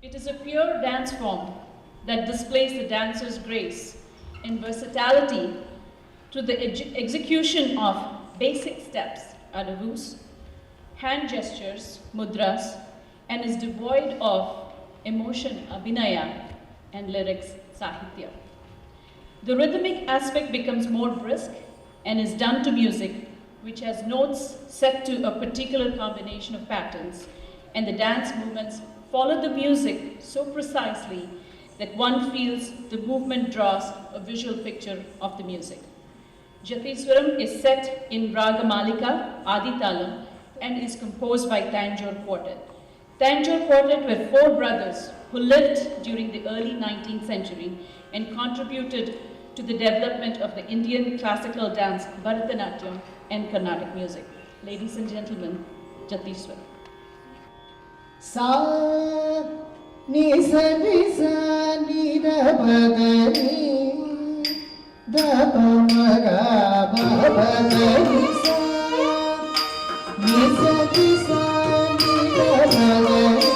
It is a pure dance form that displays the dancer's grace and versatility through the execution of basic steps, adavus, hand gestures, mudras, and is devoid of emotion, abhinaya, and lyrics, sahitya. The rhythmic aspect becomes more brisk and is done to music, which has notes set to a particular combination of patterns, and the dance movements follow the music so precisely that one feels the movement draws a visual picture of the music. Jatiswaram is set in Raga Malika, Aditalam, and is composed by Tanjore Quartet. Tanjore Quartet were four brothers who lived during the early 19th century and contributed to the development of the Indian classical dance, Bharatanatyam, and Carnatic music. Ladies and gentlemen, Jatiswaram. Sa ni sa ni da ba ga ni da ba ma ga ba ba ga ni sa ni sa ni da ba ga ni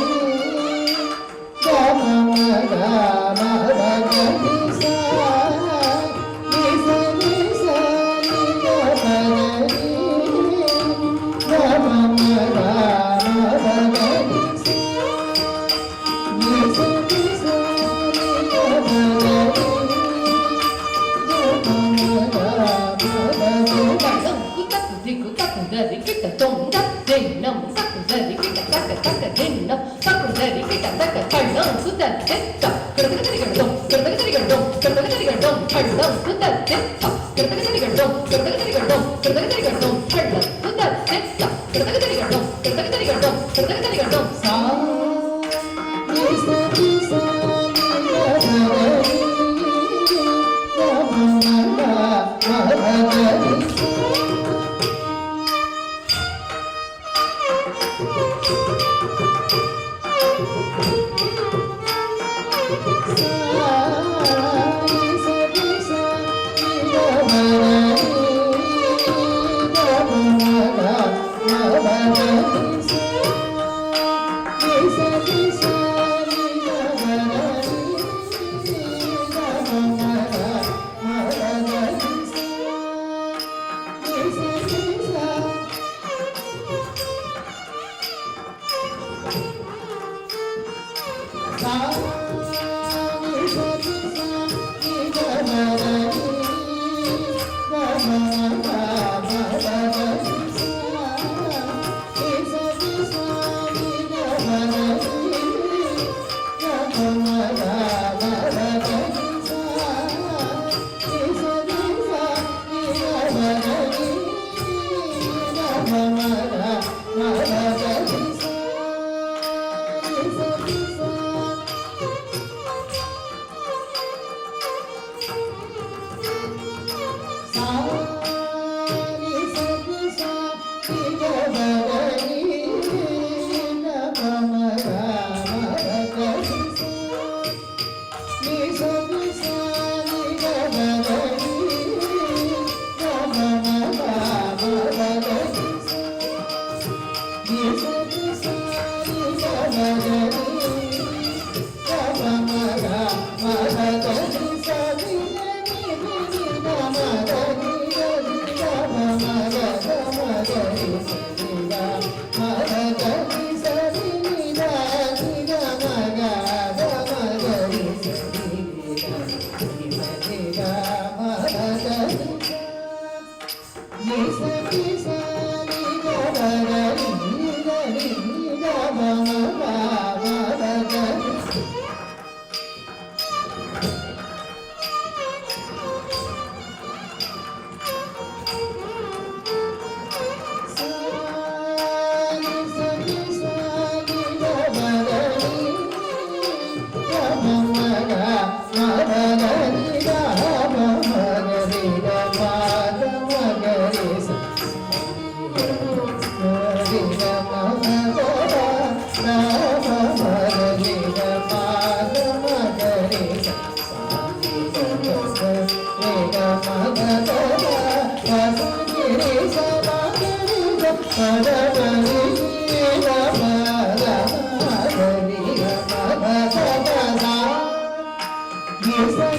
da ba ma ga ba ga ni sa ni sa ni da ba ga ni da ba ma ga ba ga ni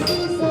ನಿ ಸ